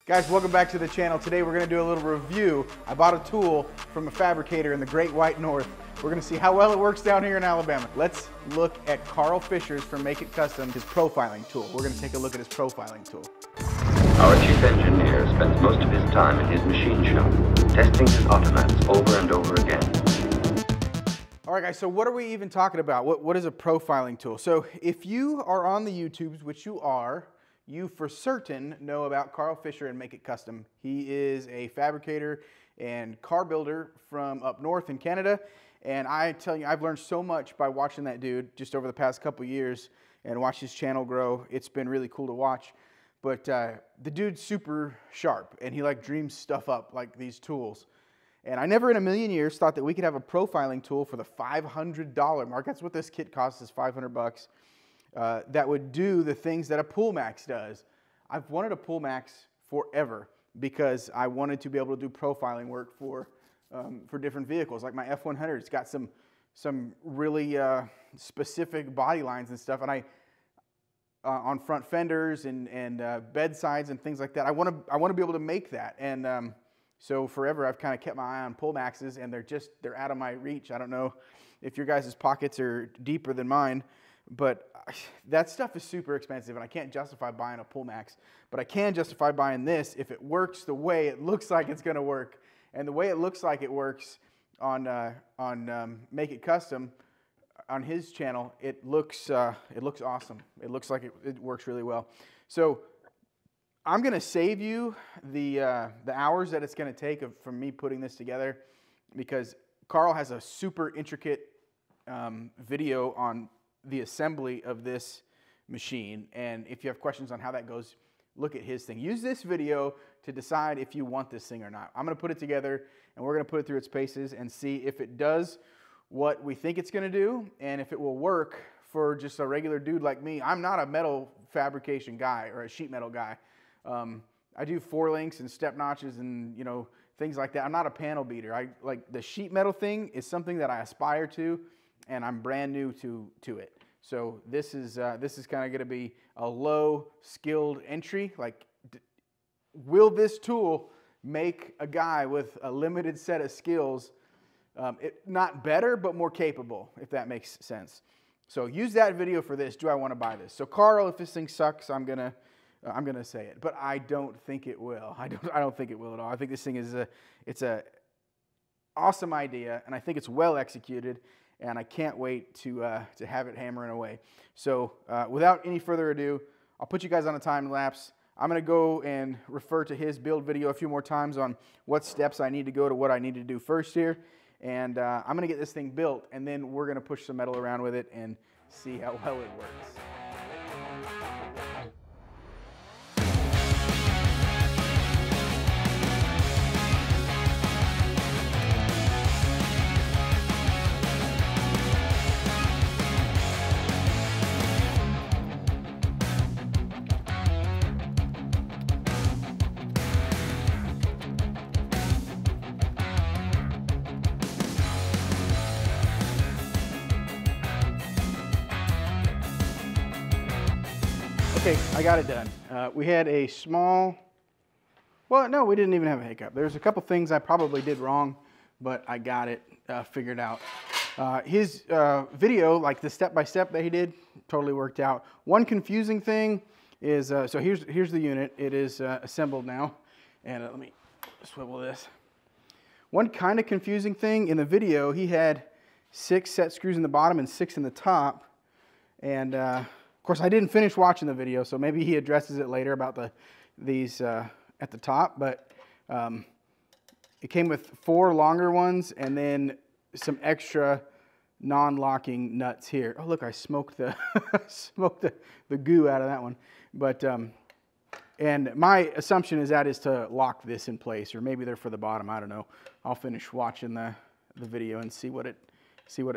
Guys, welcome back to the channel. Today we're going to do a little review. I bought a tool from a fabricator in the Great White North. We're going to see how well it works down here in Alabama. Let's look at Carl Fisher's from Make It Custom, his profiling tool. We're going to take a look at his profiling tool. Our chief engineer spends most of his time in his machine shop, testing his automats over and over again. All right, guys, so what are we even talking about? What is a profiling tool? So if you are on the YouTubes, which you are, you for certain know about Carl Fisher and Make It Custom. He is a fabricator and car builder from up north in Canada. And I tell you, I've learned so much by watching that dude just over the past couple years and watch his channel grow. It's been really cool to watch. But the dude's super sharp and he like dreams stuff up like these tools. And I never in a million years thought that we could have a profiling tool for the $500 mark. That's what this kit costs, is 500 bucks. That would do the things that a Pool Max does. I've wanted a Pool Max forever because I wanted to be able to do profiling work for different vehicles. Like my F100, it's got some really specific body lines and stuff, and I on front fenders and bedsides and things like that. I want to be able to make that, and so forever I've kind of kept my eye on Pool Maxes, and they're out of my reach. I don't know if your guys' pockets are deeper than mine, but that stuff is super expensive, and I can't justify buying a Pool Max. But I can justify buying this if it works the way it looks like it's going to work. And the way it looks like it works on Make It Custom, on his channel, it looks awesome. It looks like it works really well. So I'm going to save you the hours that it's going to take from me putting this together, because Carl has a super intricate video on the assembly of this machine, and if you have questions on how that goes, look at his thing. Use this video to decide if you want this thing or not. I'm going to put it together, and we're going to put it through its paces and see if it does what we think it's going to do, and if it will work for just a regular dude like me. I'm not a metal fabrication guy or a sheet metal guy. I do 4-links and step notches and things like that. I'm not a panel beater. I like the sheet metal thing is something that I aspire to, and I'm brand new to it. So this is kind of going to be a low skilled entry. Like, will this tool make a guy with a limited set of skills not better but more capable, if that makes sense? So use that video for this. Do I want to buy this? So Carl, if this thing sucks, I'm gonna say it, but I don't think it will. I don't think it will at all. I think this thing is it's a awesome idea, and I think it's well executed. And I can't wait to have it hammering away. So without any further ado, I'll put you guys on a time lapse. I'm going to go and refer to his build video a few more times on what steps I need to go to what I need to do first here. And I'm going to get this thing built, and then we're going to push some metal around with it and see how well it works. Okay, I got it done. We had a small, well, no, we didn't even have a hiccup. There's a couple things I probably did wrong, but I got it figured out. His video, like the step-by-step that he did, totally worked out. One confusing thing is, so here's the unit. It is assembled now, and let me swivel this. One kind of confusing thing, in the video, he had 6 set screws in the bottom and 6 in the top, and of course, I didn't finish watching the video, so maybe he addresses it later about these at the top, but it came with 4 longer ones and then some extra non-locking nuts here. Oh, look, I smoked the the goo out of that one. But and my assumption is that is to lock this in place, or maybe they're for the bottom. I don't know. I'll finish watching the video and see what it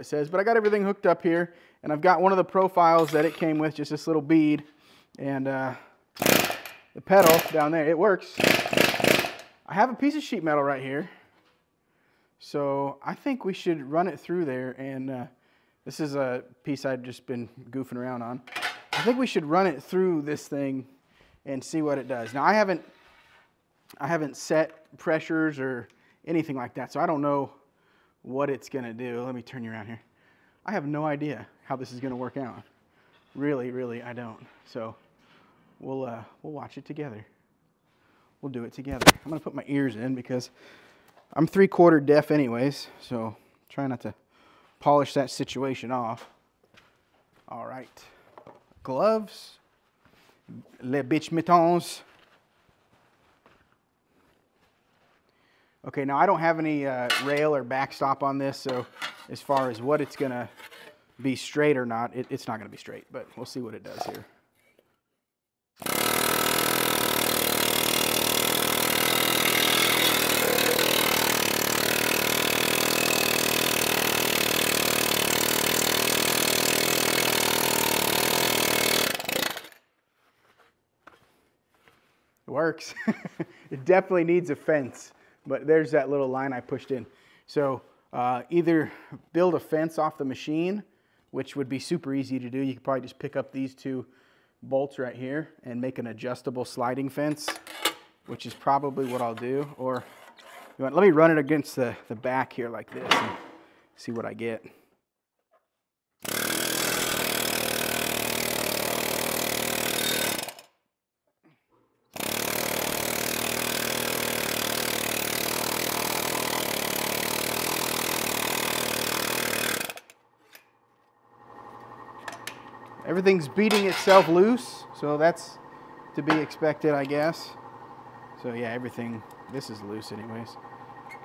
says. But I got everything hooked up here, and I've got one of the profiles that it came with, just this little bead, and the pedal down there, it works. I have a piece of sheet metal right here, so I think we should run it through there, and this is a piece I've just been goofing around on. I think we should run it through this thing and see what it does. Now, I haven't I haven't set pressures or anything like that, so I don't know what it's gonna do. Let me turn you around here. I have no idea how this is gonna work out. Really, I don't. So we'll watch it together. We'll do it together. I'm gonna put my ears in because I'm 3/4 deaf anyways, so try not to polish that situation off. All right, gloves, les bitch mitons. Okay, now I don't have any rail or backstop on this, so as far as what it's gonna be straight or not, it's not gonna be straight, but we'll see what it does here. It works. It definitely needs a fence, but there's that little line I pushed in. So either build a fence off the machine, which would be super easy to do. You could probably just pick up these 2 bolts right here and make an adjustable sliding fence, which is probably what I'll do. Or let me run it against the back here like this and see what I get. Everything's beating itself loose, so that's to be expected, I guess. So yeah, everything, this is loose anyways.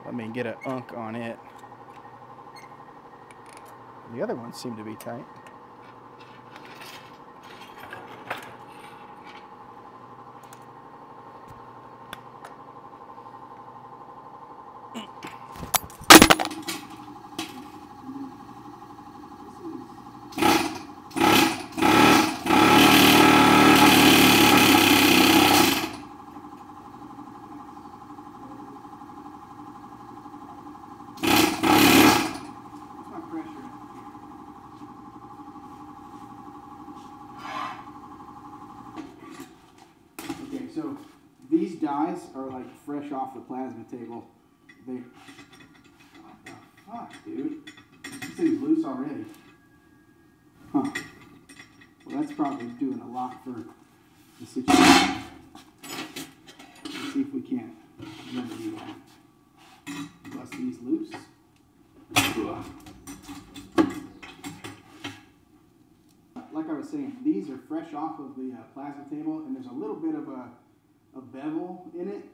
Let me get an unk on it. The other ones seem to be tight. So these dies are like fresh off the plasma table. What the fuck, dude? This thing's loose already. Huh. Well, that's probably doing a lot for the situation. Let's see if we can't remedy that. Bust these loose. Like I was saying, these are fresh off of the plasma table, and there's a little bit of a bevel in it.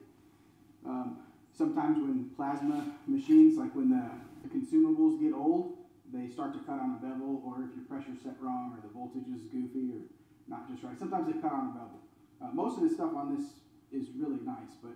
Sometimes when plasma machines, like when the consumables get old, they start to cut on a bevel, or if your pressure's set wrong, or the voltage is goofy, or not just right. Sometimes they cut on a bevel. Most of the stuff on this is really nice, but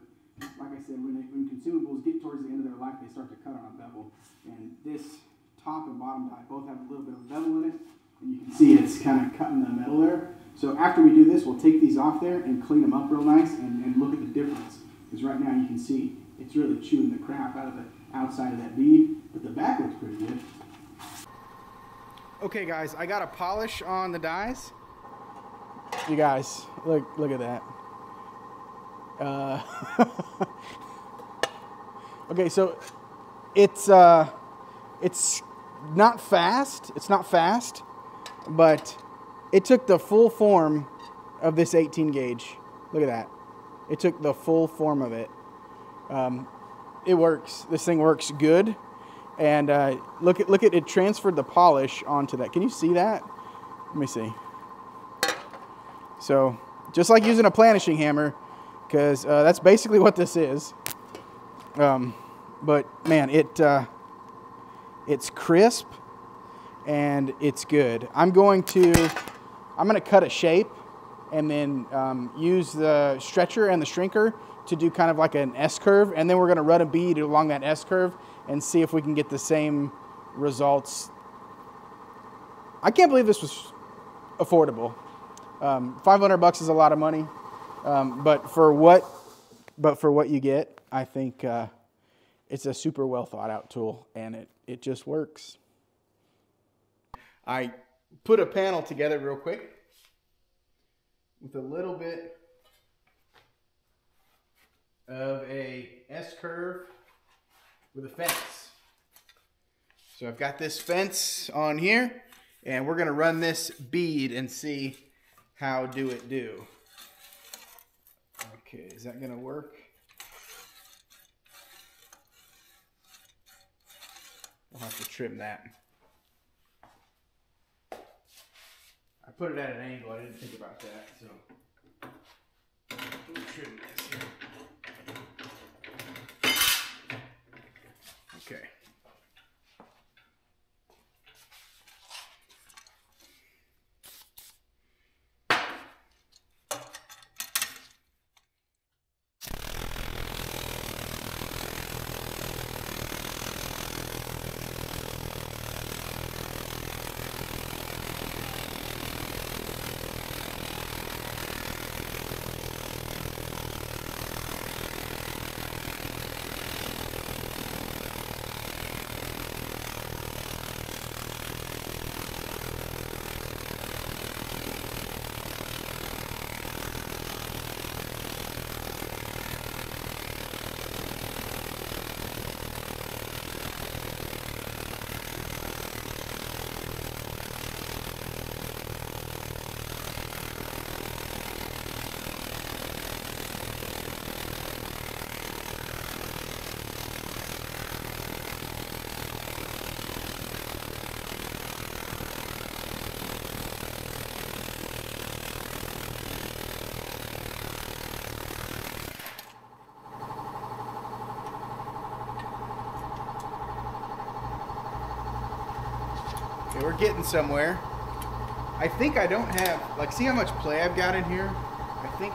like I said, when consumables get towards the end of their life, they start to cut on a bevel. And this top and bottom die both have a little bit of bevel in it, and you can see it's kind of cutting the metal there. So after we do this, we'll take these off there and clean them up real nice and look at the difference. Because right now you can see it's really chewing the crap out of the outside of that bead, but the back looks pretty good. Okay guys, I got a polish on the dies. You guys, look at that. Okay, so it's not fast. It's not fast, but it took the full form of this 18 gauge. Look at that. It took the full form of it. It works. This thing works good. And look at it transferred the polish onto that. Can you see that? Let me see. So just like using a planishing hammer, because that's basically what this is. But man, it's crisp and it's good. I'm going to cut a shape and then use the stretcher and the shrinker to do kind of like an S-curve, and then we're going to run a bead along that S-curve and see if we can get the same results. I can't believe this was affordable. $500 is a lot of money, but for what you get, I think it's a super well thought out tool, and it just works. I put a panel together real quick with a little bit of a S-curve with a fence. So I've got this fence on here, and we're gonna run this bead and see how do it do. Okay, is that gonna work? We'll have to trim that. I put it at an angle, I didn't think about that, so we'll trim this here. Okay. Okay, we're getting somewhere. I think I don't have, like, see how much play I've got in here? I think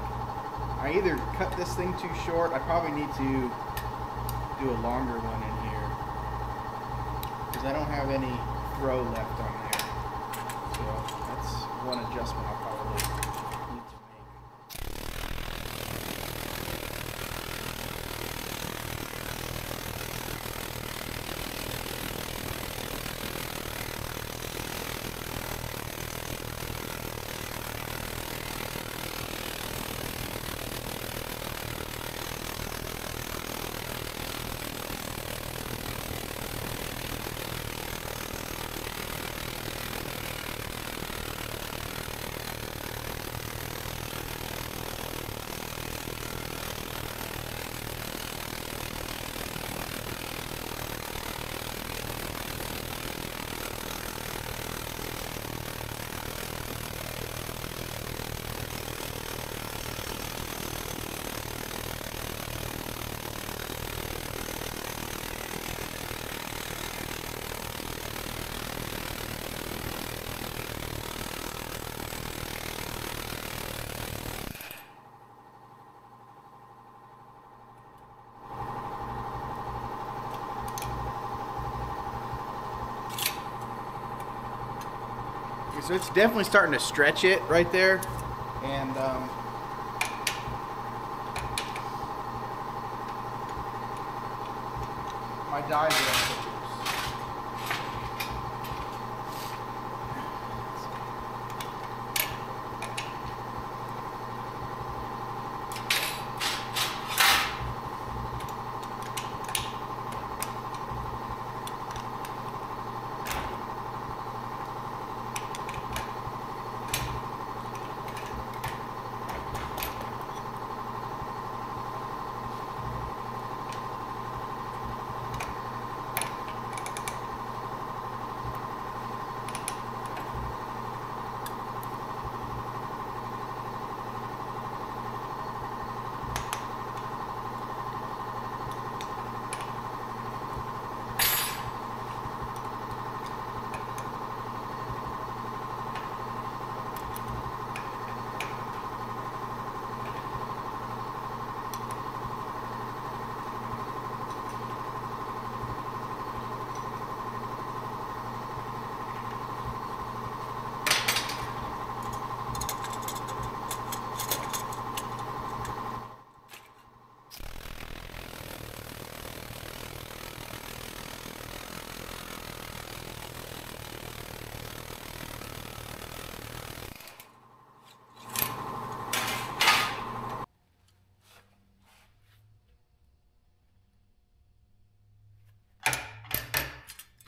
I either cut this thing too short. I probably need to do a longer one in here because I don't have any throw left on there. So that's one adjustment I'll probably need to make. So it's definitely starting to stretch it right there, and my dies are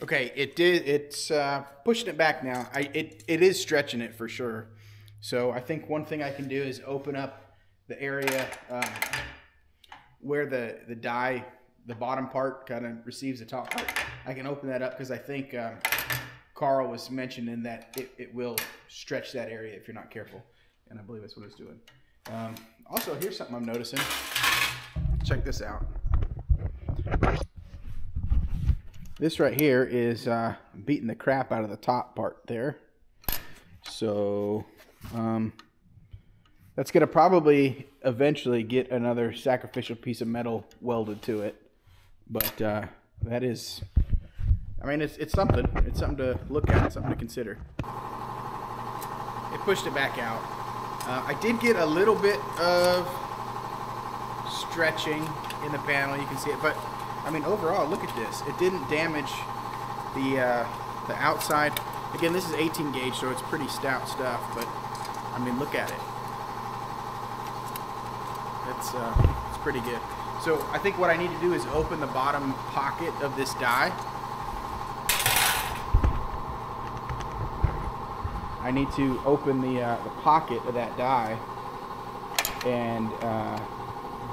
Okay, it's pushing it back now. It is stretching it for sure. So I think one thing I can do is open up the area where the die, the bottom part kind of receives the top part. I can open that up because I think Carl was mentioning that it will stretch that area if you're not careful. And I believe that's what it's doing. Also, here's something I'm noticing. Check this out. This right here is beating the crap out of the top part there. So that's going to probably eventually get another sacrificial piece of metal welded to it. But that is, I mean, it's something. It's something to look at, something to consider. It pushed it back out. I did get a little bit of stretching in the panel. You can see it, but I mean, overall, look at this. It didn't damage the outside. Again, this is 18 gauge, so it's pretty stout stuff. But I mean, look at it. It's pretty good. So I think what I need to do is open the bottom pocket of this die. I need to open the pocket of that die and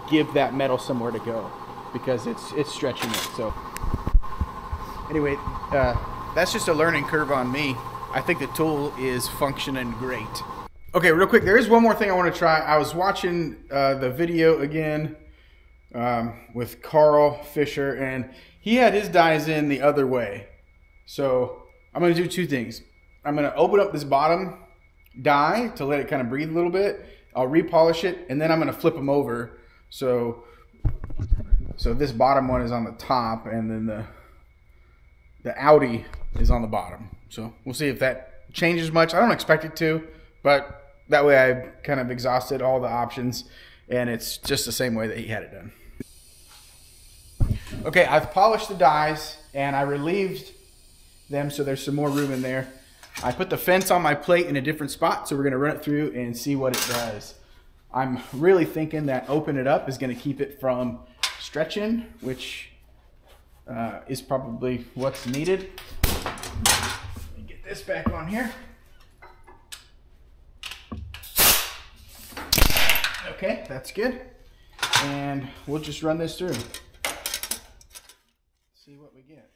give that metal somewhere to go, because it's stretching it. So anyway, that's just a learning curve on me. I think the tool is functioning great. Okay, real quick, there is one more thing I want to try. I was watching the video again with Carl Fisher, and he had his dies in the other way. So I'm going to do two things. I'm going to open up this bottom die to let it kind of breathe a little bit. I'll repolish it, and then I'm going to flip them over. So this bottom one is on the top, and then the outie is on the bottom. So we'll see if that changes much. I don't expect it to, but that way I've kind of exhausted all the options, and it's just the same way that he had it done. Okay, I've polished the dies, and I relieved them so there's some more room in there. I put the fence on my plate in a different spot, so we're going to run it through and see what it does. I'm really thinking that open it up is going to keep it from stretching, which is probably what's needed. Let me get this back on here. Okay, that's good. And we'll just run this through. See what we get.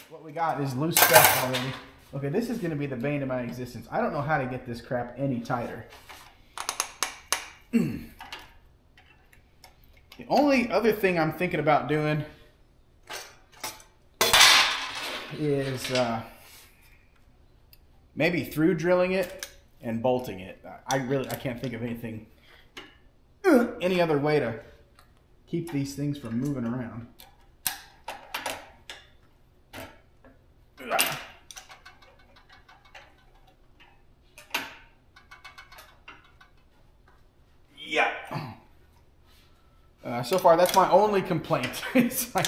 What we got is loose stuff already. Okay, this is going to be the bane of my existence. I don't know how to get this crap any tighter. The only other thing I'm thinking about doing is maybe through drilling it and bolting it. I can't think of anything, any other way to keep these things from moving around. Yeah. So far, that's my only complaint. It's like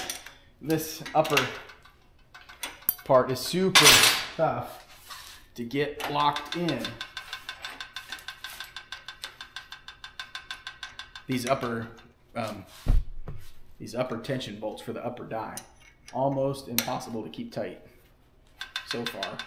this upper part is super tough to get locked in. These upper tension bolts for the upper die, almost impossible to keep tight so far.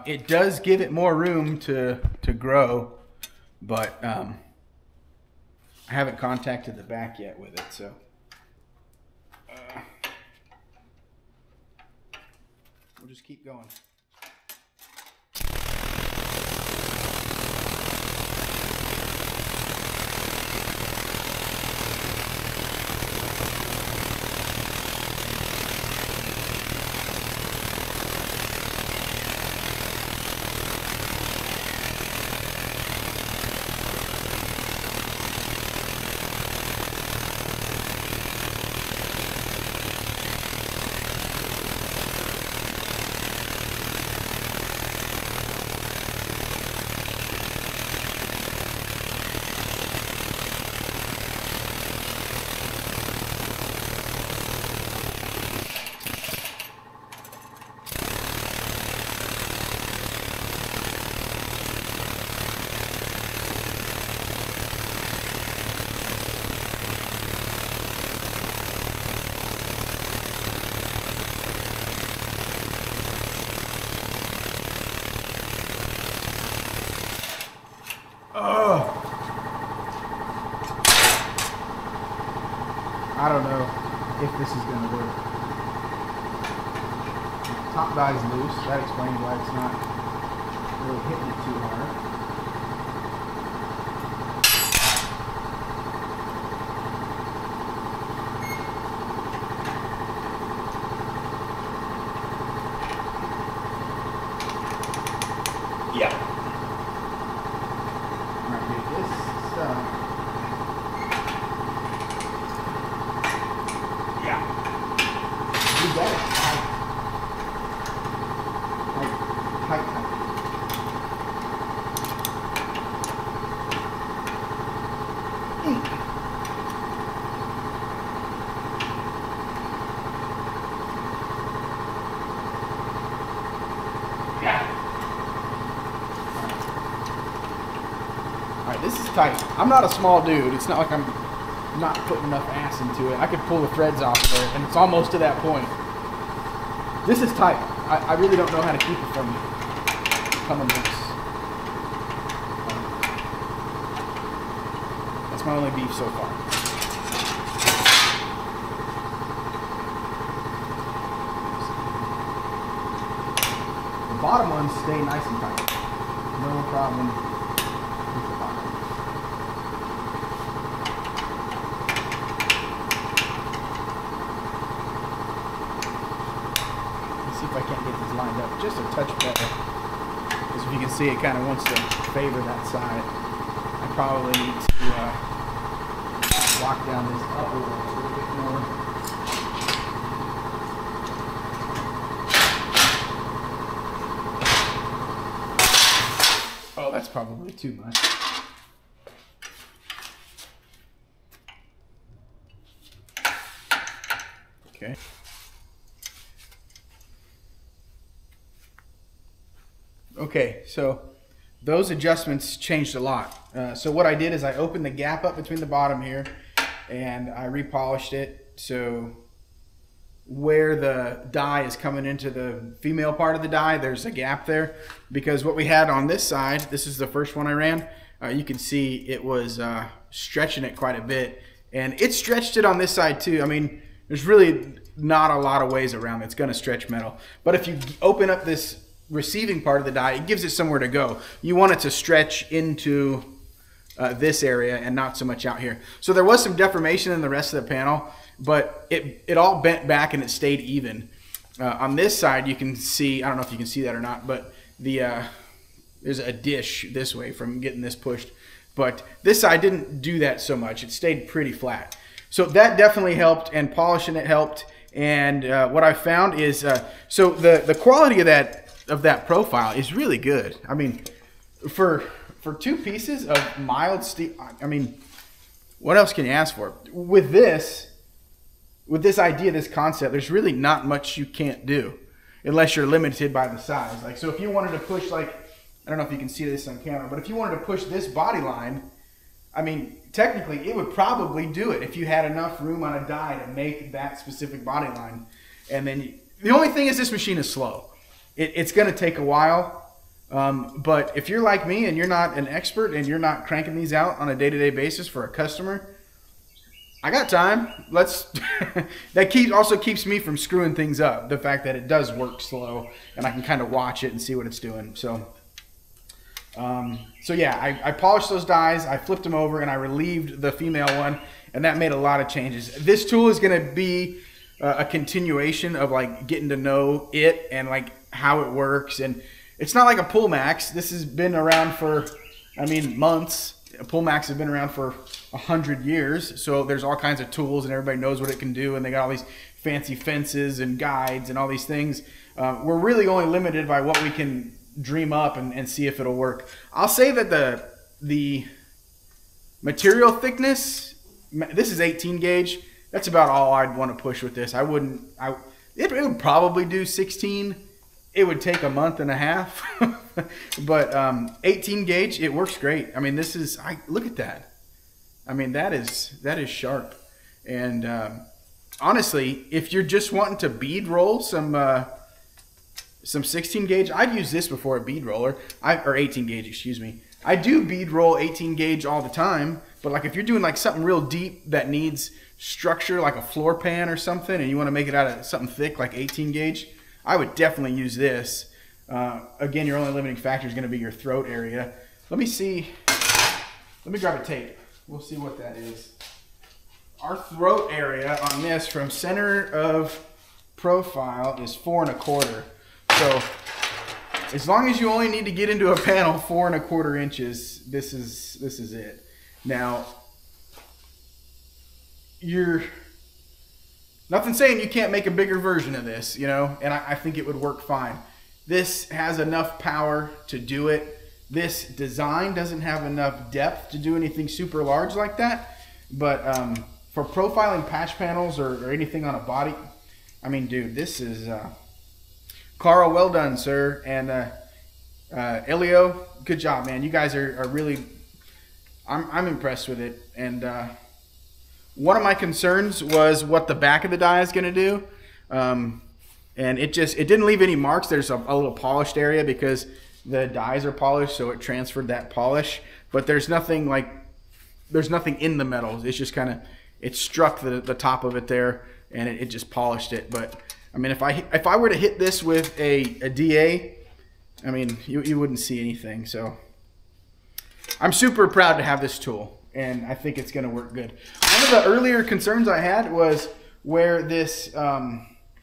It does give it more room to grow, but I haven't contacted the back yet with it, so we'll just keep going. Oh. I don't know if this is going to work. Top die's loose. That explains why it's not really hitting it too hard. Yeah. Might get this stuff. Yeah. You got it. Tight. Yeah. Alright, this is tight. I'm not a small dude. It's not like I'm not putting enough ass into it. I could pull the threads off of there, and it's almost to that point. This is tight. I really don't know how to keep it from coming loose. That's my only beef so far. The bottom ones stay nice and tight. No problem with the bottom. Let's see if I can't get these lined up just a touch better. Because if you can see, it kind of wants to favor that side. I probably need to lock down this upper one a little bit more. Oh, that's probably too much. Okay. Okay, so those adjustments changed a lot. So what I did is I opened the gap up between the bottom here and I repolished it. So where the die is coming into the female part of the die, there's a gap there, because what we had on this side, this is the first one I ran, you can see it was stretching it quite a bit, and it stretched it on this side too. I mean, there's really not a lot of ways around it. It's going to stretch metal, but if you open up this receiving part of the die, it gives it somewhere to go. You want it to stretch into this area and not so much out here. So there was some deformation in the rest of the panel, but it all bent back and it stayed even. On this side, you can see, I don't know if you can see that or not, but there's a dish this way from getting this pushed. But this side didn't do that so much. It stayed pretty flat. So that definitely helped, and polishing it helped. And what I found is, so the quality of that profile is really good. I mean, for two pieces of mild steel, I mean, what else can you ask for? With this idea, this concept, there's really not much you can't do unless you're limited by the size. Like, so if you wanted to push, like, I don't know if you can see this on camera, but if you wanted to push this body line, I mean, technically it would probably do it if you had enough room on a die to make that specific body line. And then the only thing is this machine is slow. It's going to take a while. But if you're like me and you're not an expert and you're not cranking these out on a day-to-day basis for a customer, I got time. That also keeps me from screwing things up. The fact that it does work slow and I can kind of watch it and see what it's doing. So yeah, I polished those dies, I flipped them over, and I relieved the female one, and that made a lot of changes. This tool is going to be a continuation of like getting to know it and like how it works. And it's not like a Pull Max. This has been around for, I mean, months. A Pull Max has been around for 100 years. So there's all kinds of tools and everybody knows what it can do. And they got all these fancy fences and guides and all these things. We're really only limited by what we can dream up and see if it'll work. I'll say that the material thickness, this is 18 gauge. That's about all I'd want to push with this. It would probably do 16. It would take a month and a half, but 18 gauge, it works great. I mean, look at that. I mean, that is sharp. And honestly, if you're just wanting to bead roll some 16 gauge, I've used this before, a bead roller, or 18 gauge, excuse me. I do bead roll 18 gauge all the time, but like if you're doing like something real deep that needs structure, like a floor pan or something, and you want to make it out of something thick like 18 gauge, I would definitely use this. Again, your only limiting factor is going to be your throat area. Let me see. Let me grab a tape. We'll see what that is. Our throat area on this from center of profile is 4 1/4. So as long as you only need to get into a panel 4 1/4 inches, this is it. Now, nothing saying you can't make a bigger version of this, you know, and I think it would work fine. This has enough power to do it. This design doesn't have enough depth to do anything super large like that, but for profiling patch panels or anything on a body, I mean, dude, this is Carl, well done, sir, and Elio, good job, man. You guys are really, I'm impressed with it. And one of my concerns was what the back of the die is going to do, and it didn't leave any marks. There's a little polished area because the dies are polished, so it transferred that polish. But there's nothing in the metal. It's just kind of, it struck the top of it there, and it just polished it. But I mean, if I were to hit this with a DA, I mean, you wouldn't see anything. So I'm super proud to have this tool, and I think it's going to work good. One of the earlier concerns I had was where this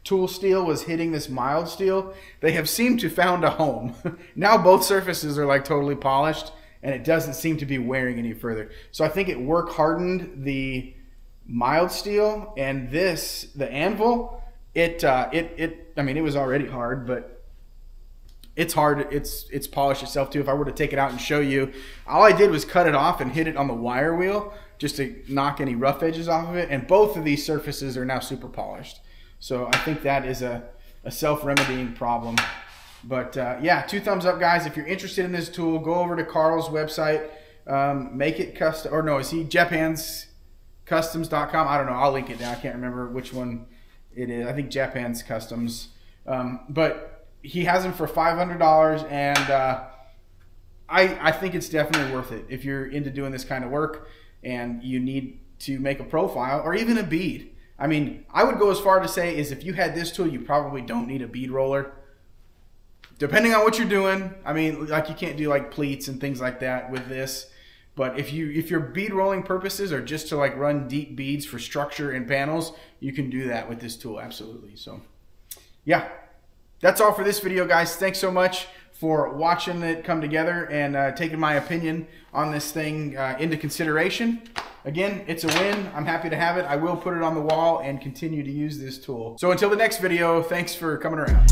tool steel was hitting this mild steel. They have seemed to found a home. Now both surfaces are like totally polished, and it doesn't seem to be wearing any further. So I think it work hardened the mild steel, and this, the anvil, I mean, it was already hard, but it's hard. It's polished itself too. If I were to take it out and show you, all I did was cut it off and hit it on the wire wheel just to knock any rough edges off of it. And both of these surfaces are now super polished. So I think that is a self-remedying problem. But yeah, 2 thumbs up, guys. If you're interested in this tool, go over to Carl's website, make it custom, or no, is he Japhands Kustoms.com? I don't know. I'll link it down. I can't remember which one it is. I think Japhands Kustoms. But he has them for $500, and I think it's definitely worth it if you're into doing this kind of work and you need to make a profile or even a bead. I mean, I would go as far to say is if you had this tool, you probably don't need a bead roller. Depending on what you're doing, I mean, like you can't do like pleats and things like that with this. But if your bead rolling purposes are just to like run deep beads for structure and panels, you can do that with this tool, absolutely. So yeah, that's all for this video, guys. Thanks so much for watching it come together and taking my opinion on this thing into consideration. Again, it's a win. I'm happy to have it. I will put it on the wall and continue to use this tool. So until the next video, thanks for coming around.